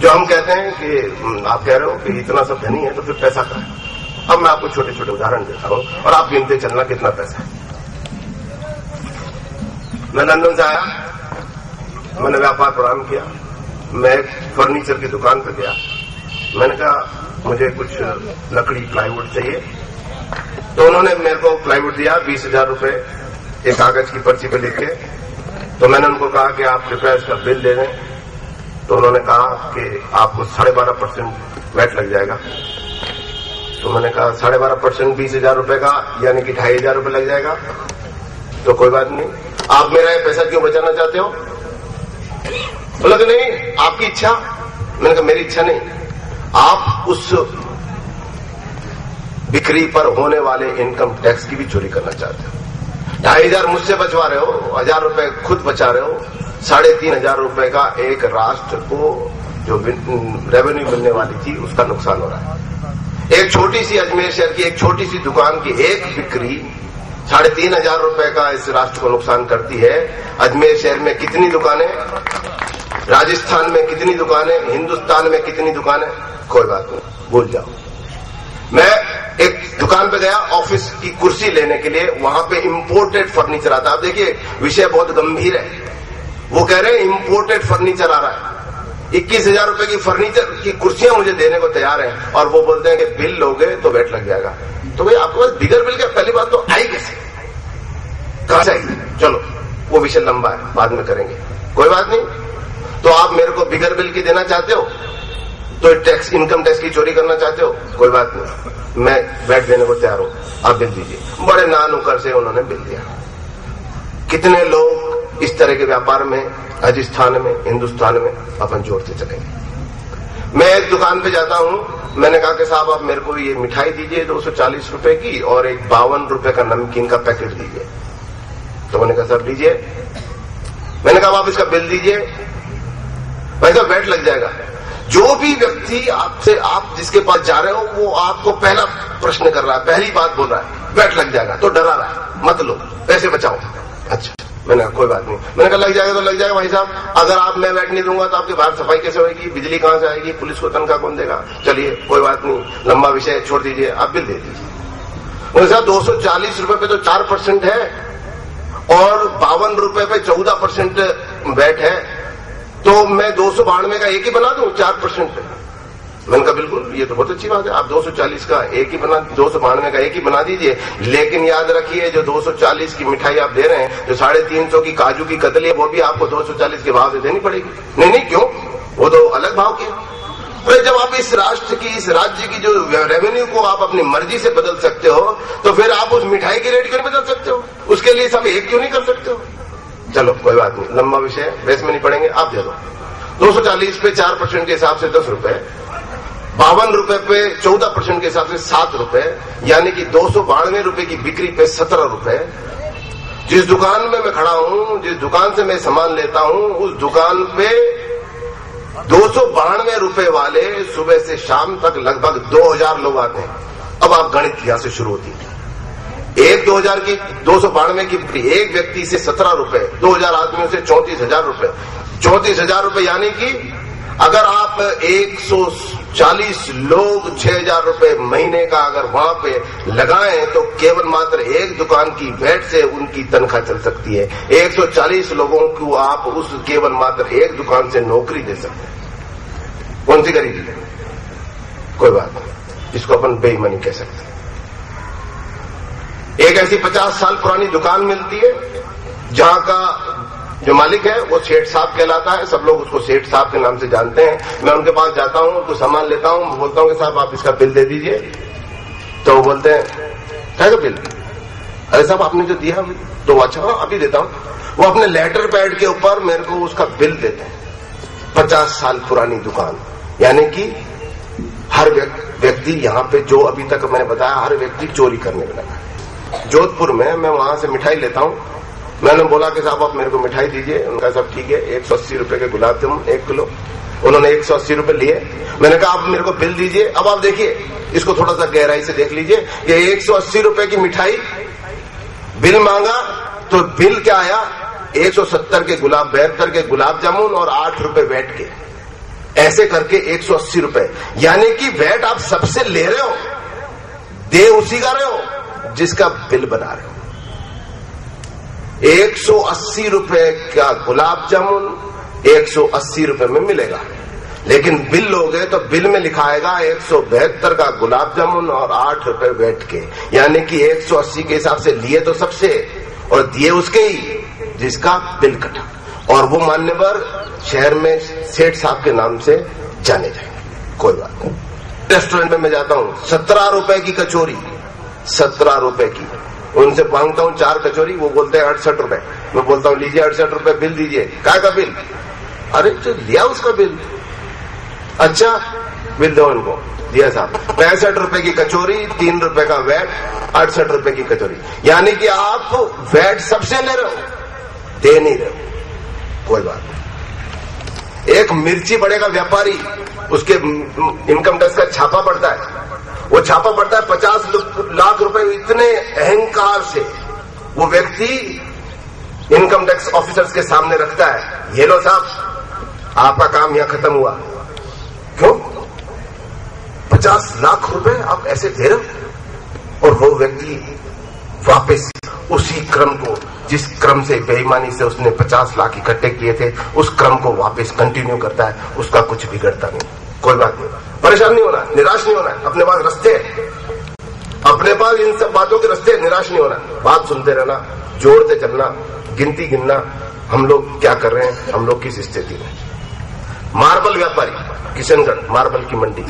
जो हम कहते हैं कि आप कह रहे हो कि इतना सब धनी है तो फिर पैसा कहाँ है। अब मैं आपको छोटे छोटे उदाहरण देता हूं और आप गिनते चलना कितना पैसा है। मैं लंदन से आया, मैंने व्यापार प्रारंभ किया, मैं एक फर्नीचर की दुकान पर गया, मैंने कहा मुझे कुछ लकड़ी प्लाईवुड चाहिए, तो उन्होंने मेरे को प्लाईवुड दिया 20,000 रुपए एक कागज की पर्ची पे लिख के। तो मैंने उनको कहा कि आप कृपया इसका बिल दे दें, तो उन्होंने कहा कि आपको 12.5% वैट लग जाएगा। तो मैंने कहा 12.5% 20,000 रुपए का यानी कि 2,500 रुपए लग जाएगा। तो कोई बात नहीं, आप मेरा ये पैसा क्यों बचाना चाहते हो? बोला कि नहीं आपकी इच्छा। मैंने कहा मेरी इच्छा नहीं, आप उस बिक्री पर होने वाले इनकम टैक्स की भी चोरी करना चाहते हो। 2,500 मुझसे बचवा रहे हो, 1,000 रुपए खुद बचा रहे हो, 3,500 रुपए का एक राष्ट्र को जो रेवेन्यू मिलने वाली थी उसका नुकसान हो रहा है। एक छोटी सी अजमेर शहर की एक छोटी सी दुकान की एक बिक्री 3,500 रुपए का इस राष्ट्र को नुकसान करती है। अजमेर शहर में कितनी दुकानें, राजस्थान में कितनी दुकानें, हिंदुस्तान में कितनी दुकानें, कोई बात नहीं, भूल जाओ। मैं एक दुकान पे गया ऑफिस की कुर्सी लेने के लिए, वहां पे इंपोर्टेड फर्नीचर आता है। आप देखिए विषय बहुत गंभीर है। वो कह रहे हैं इंपोर्टेड फर्नीचर आ रहा है, 21,000 रुपए की फर्नीचर की कुर्सियां मुझे देने को तैयार हैं, और वो बोलते हैं कि बिल लोगे तो वेट लग जाएगा। तो भाई आपके पास बिगर बिल का पहली बात तो आई कैसे, कहां से आई? चलो वो विषय लंबा है, बाद में करेंगे, कोई बात नहीं। तो आप मेरे को बिगर बिल की देना चाहते हो, तो टैक्स इनकम टैक्स की चोरी करना चाहते हो, कोई बात नहीं, मैं वैट देने को तैयार हूं, आप बिल दीजिए। बड़े नानुकर से उन्होंने बिल दिया। कितने लोग इस तरह के व्यापार में राजस्थान में हिंदुस्तान में अपन जोड़ते चलेंगे। मैं एक दुकान पे जाता हूं, मैंने कहा कि साहब आप मेरे को ये मिठाई दीजिए 240 रुपए की और एक 52 रुपए का नमकीन का पैकेट दीजिए। तो मैंने कहा साहब लीजिए। मैंने कहा आप इसका बिल दीजिए। भाई साहब वैट लग जाएगा। जो भी व्यक्ति आपसे, आप जिसके पास जा रहे हो, वो आपको पहला प्रश्न कर रहा है, पहली बात बोल रहा है वैट लग जाएगा, तो डरा रहा है, मत लो, पैसे बचाओ। अच्छा, मैंने कहा कोई बात नहीं। मैंने कहा लग जाएगा तो लग जाएगा भाई साहब, अगर आप मैं वैट नहीं दूंगा तो आपके बाहर सफाई कैसे होगी, बिजली कहां से आएगी, पुलिस को तनख्वाह कौन देगा? चलिए कोई बात नहीं, लंबा विषय छोड़ दीजिए, आप बिल दे दीजिए। उन्हें साहब 240 रुपए पे तो 4% है और 52 रुपए पे 14% वैट है, तो मैं 292 का एक ही बना दूं 4% पे? मैंने कहा बिल्कुल, ये तो बहुत अच्छी बात है, आप 240 का एक ही बना, 292 का एक ही बना दीजिए। लेकिन याद रखिए जो 240 की मिठाई आप दे रहे हैं, जो 350 की काजू की कतली है, वो भी आपको 240 के भाव से देनी पड़ेगी। नहीं नहीं, क्यों? वो तो अलग भाव की। अरे जब आप इस राष्ट्र की, इस राज्य की जो रेवेन्यू को आप अपनी मर्जी से बदल सकते हो, तो फिर आप उस मिठाई की रेट क्यों नहीं बदल सकते हो? उसके लिए सब एक क्यों नहीं कर सकते हो? चलो कोई बात नहीं, लंबा विषय, बहस में नहीं पड़ेंगे, आप दे दो। 240 पे 4% के हिसाब से 10 रुपए, 52 रुपए पे 14% के हिसाब से 7 रुपए, यानी कि 292 रुपए की बिक्री पे 17 रुपए। जिस दुकान में मैं खड़ा हूं, जिस दुकान से मैं सामान लेता हूं, उस दुकान पे 292 रुपए वाले सुबह से शाम तक लगभग 2,000 लोग आते हैं। अब आप गणित यहां से शुरू होती है। एक 2,000 की 292 की बिक्री, एक व्यक्ति से 17 रुपए, 2,000 आदमियों से 34,000 रुपए, 34,000 रुपए, यानी कि अगर आप 140 लोग 6,000 रुपए महीने का अगर वहां पे लगाएं, तो केवल मात्र एक दुकान की वैट से उनकी तनख्वाह चल सकती है। 140 लोगों को आप उस केवल मात्र एक दुकान से नौकरी दे सकते हैं। कौन सी गरीबी है? कोई बात नहीं, इसको अपन बेईमानी कह सकते हैं। एक ऐसी 50 साल पुरानी दुकान मिलती है जहां का जो मालिक है वो सेठ साहब कहलाता है, सब लोग उसको सेठ साहब के नाम से जानते हैं। मैं उनके पास जाता हूं, कुछ सामान लेता हूं, बोलता हूं कि साहब आप इसका बिल दे दीजिए। तो वो बोलते हैं क्या का बिल? अरे साहब आपने जो दिया, तो अच्छा अभी देता हूं। वो अपने लेटर पैड के ऊपर मेरे को उसका बिल देते हैं। 50 साल पुरानी दुकान, यानी कि हर व्यक्ति यहाँ पे, जो अभी तक मैंने बताया, हर व्यक्ति चोरी करने लगा। जोधपुर में मैं वहां से मिठाई लेता हूं, मैंने बोला कि साहब आप मेरे को मिठाई दीजिए। उनका सब ठीक है, 180 रुपए के गुलाब जामुन 1 किलो। उन्होंने 180 रुपए लिए। मैंने कहा आप मेरे को बिल दीजिए। अब आप देखिए, इसको थोड़ा सा गहराई से देख लीजिए। ये 180 रुपए की मिठाई, बिल मांगा तो बिल क्या आया? 170 के गुलाब, 72 के गुलाब जामुन और 8 रुपए वैट के। ऐसे करके 180 रुपए, यानी कि वैट आप सबसे ले रहे हो, दे उसी का रहे हो जिसका बिल बना रहे हो। 180 रुपए का गुलाब जामुन 180 रुपए में मिलेगा, लेकिन बिल लोगे तो बिल में लिखा आएगा 172 का गुलाब जामुन और 8 रुपए वैट के, यानी कि 180 के हिसाब से लिए तो सबसे और दिए उसके ही जिसका बिल कटा। और वो मान्यवर शहर में सेठ साहब के नाम से जाने जाएंगे। कोई बात नहीं। रेस्टोरेंट में मैं जाता हूं, 17 रुपए की कचौरी, 17 रुपए की, उनसे मांगता हूं 4 कचौरी, वो बोलते हैं 68 रुपए। मैं बोलता हूं लीजिए 68 रुपए बिल दीजिए। काय का बिल? अरे जो लिया उसका बिल। अच्छा बिल दो उनको, दिया साहब। 65 रुपए की कचौरी, 3 रुपए का वैट, 68 रुपए की कचौरी, यानी कि आप वैट सबसे ले रहे हो, दे नहीं रहे हो। कोई बात नहीं। एक मिर्ची बड़े का व्यापारी, उसके इनकम टैक्स का छापा पड़ता है, वो छापा पड़ता है 50 लाख रुपए। इतने अहंकार से वो व्यक्ति इनकम टैक्स ऑफिसर्स के सामने रखता है, ये लो साहब आपका काम यहां खत्म हुआ। क्यों? 50 लाख रुपए आप ऐसे दे रहे हो। और वो व्यक्ति वापस उसी क्रम को, जिस क्रम से बेईमानी से उसने 50 लाख इकट्ठे किए थे, उस क्रम को वापस कंटिन्यू करता है। उसका कुछ बिगड़ता नहीं। कोई बात नहीं, परेशान नहीं होना, निराश नहीं होना। अपने पास रास्ते, अपने पास इन सब बातों के रास्ते, निराश नहीं होना। बात सुनते रहना, जोड़ते चलना, गिनती गिनना। हम लोग क्या कर रहे हैं, हम लोग किस स्थिति में। मार्बल व्यापारी, किशनगढ़ मार्बल की मंडी,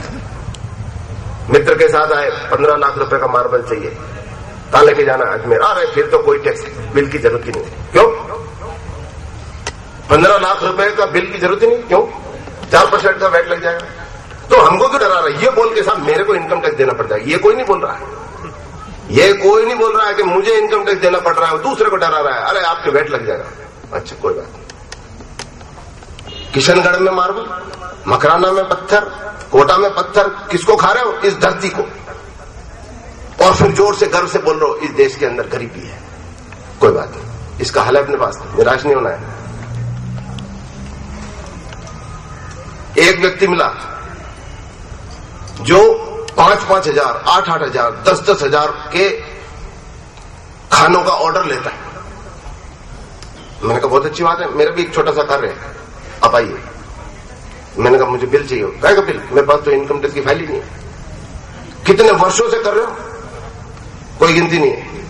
मित्र के साथ आए, 15 लाख रुपए का मार्बल चाहिए, कहां लेके जाना? अजमेर। अरे फिर तो कोई टैक्स बिल की जरूरत ही नहीं। क्यों? 15 लाख रुपए का बिल की जरूरत ही नहीं। क्यों? 4% का वैट लग जाएगा। तो हमको क्यों डरा रहा है? ये बोल के साहब मेरे को इनकम टैक्स देना पड़ जाएगा, ये कोई नहीं बोल रहा है। ये कोई नहीं बोल रहा है कि मुझे इनकम टैक्स देना पड़ रहा है, दूसरे को डरा रहा है, अरे आपके वैट लग जाएगा। अच्छा कोई बात नहीं। किशनगढ़ में मार्बल, मकराना में पत्थर, कोटा में पत्थर, किसको खा रहे हो? इस धरती को। और फिर जोर से गर्व से बोल रहे हो इस देश के अंदर गरीबी है। कोई बात नहीं, इसका हल है अपने पास, निराश नहीं होना है। एक व्यक्ति मिला जो 5-5 हजार, 8-8 हजार, 10-10 हजार के खानों का ऑर्डर लेता है। मैंने कहा बहुत अच्छी बात है, मेरा भी एक छोटा सा कार्य है, आप आइए। मैंने कहा मुझे बिल चाहिए। क्या बिल? मेरे पास तो इनकम टैक्स की फाइल ही नहीं है। कितने वर्षों से कर रहे हो? कोई गिनती नहीं है।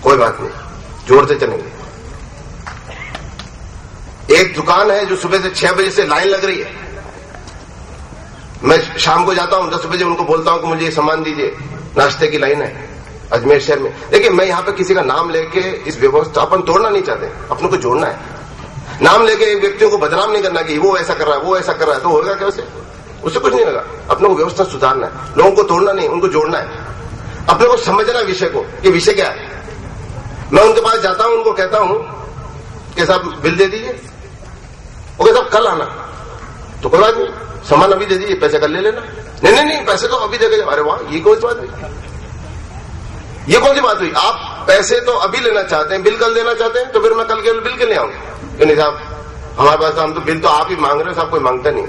कोई बात नहीं, जोड़ते चलेंगे। एक दुकान है जो सुबह से 6 बजे से लाइन लग रही है। मैं शाम को जाता हूं 10 बजे, उनको बोलता हूं कि मुझे ये सामान दीजिए, नाश्ते की लाइन है अजमेर शहर में। देखिए मैं यहां पे किसी का नाम लेके इस व्यवस्था अपन तोड़ना नहीं चाहते, अपने को जोड़ना है। नाम लेके एक व्यक्तियों को बदनाम नहीं करना कि वो ऐसा कर रहा है, वो ऐसा कर रहा है, तो होगा क्या उससे? उससे कुछ नहीं होगा। अपने को व्यवस्था सुधारना है, लोगों को तोड़ना नहीं, उनको जोड़ना है। अपने को समझना विषय को, ये विषय क्या है। मैं उनके पास जाता हूं, उनको कहता हूं कि साहब बिल दे दीजिए। वो कहता साहब कल आना। तो कोई बात नहीं, सामान अभी दे दीजिए, पैसे कल ले लेना। नहीं नहीं, पैसे तो अभी दे। अरे वाह, ये कौन सी बात हुई? ये कौन सी बात हुई? आप पैसे तो अभी लेना चाहते हैं, बिल कल देना चाहते हैं, तो फिर मैं कल के बिल के ले आऊंगा। नहीं साहब हमारे पास, हम तो बिल तो आप ही मांग रहे हो, साहब कोई मांगता नहीं।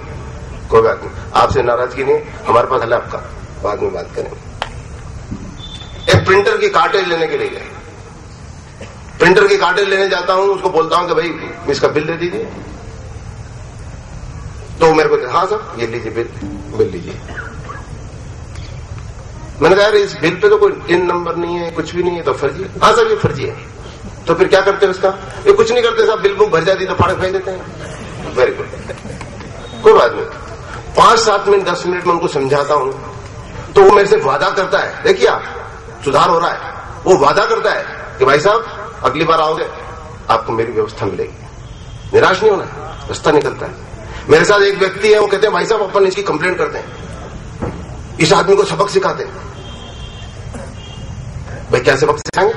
कोई बात नहीं, आपसे नाराजगी नहीं, हमारे पास है आपका, बाद में बात करेंगे। एक प्रिंटर की कार्टेज लेने के लिए गए, प्रिंटर की कार्टेज लेने जाता हूं, उसको बोलता हूं कि भाई इसका बिल दे दीजिए। तो मेरे को हाँ सर ये लीजिए बिल लीजिए। मैंने कहा यार इस बिल पे तो कोई टिन नंबर नहीं है, कुछ भी नहीं है, तो फर्जी है। हाँ सर ये फर्जी है। तो फिर क्या करते हैं उसका? ये कुछ नहीं करते साहब, बिल बुक भर जाती तो फाड़ फेंक देते हैं। वेरी गुड, कोई बात नहीं। 5-7 मिनट 10 मिनट में उनको समझाता हूं, तो वो मेरे से वादा करता है, देखिए आप सुधार हो रहा है। वो वादा करता है कि भाई साहब अगली बार आओगे आपको मेरी व्यवस्था मिलेगी। निराश नहीं होना, रास्ता निकलता है। मेरे साथ एक व्यक्ति है, वो कहते हैं भाई साहब अपन इसकी कंप्लेंट करते हैं, इस आदमी को सबक सिखाते हैं। भाई क्या सबक सिखाएंगे?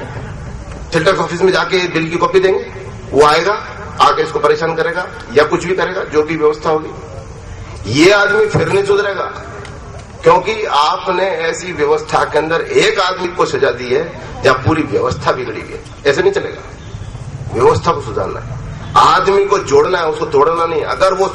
सेल ऑफिस में जाके बिल की कॉपी देंगे, वो आएगा आके इसको परेशान करेगा या कुछ भी करेगा, जो भी व्यवस्था होगी। ये आदमी फिर नहीं सुधरेगा, क्योंकि आपने ऐसी व्यवस्था के अंदर एक आदमी को सजा दी है जहां पूरी व्यवस्था बिगड़ी है। ऐसे नहीं चलेगा। व्यवस्था को सुधारना है, आदमी को जोड़ना है, उसको तोड़ना नहीं। अगर वो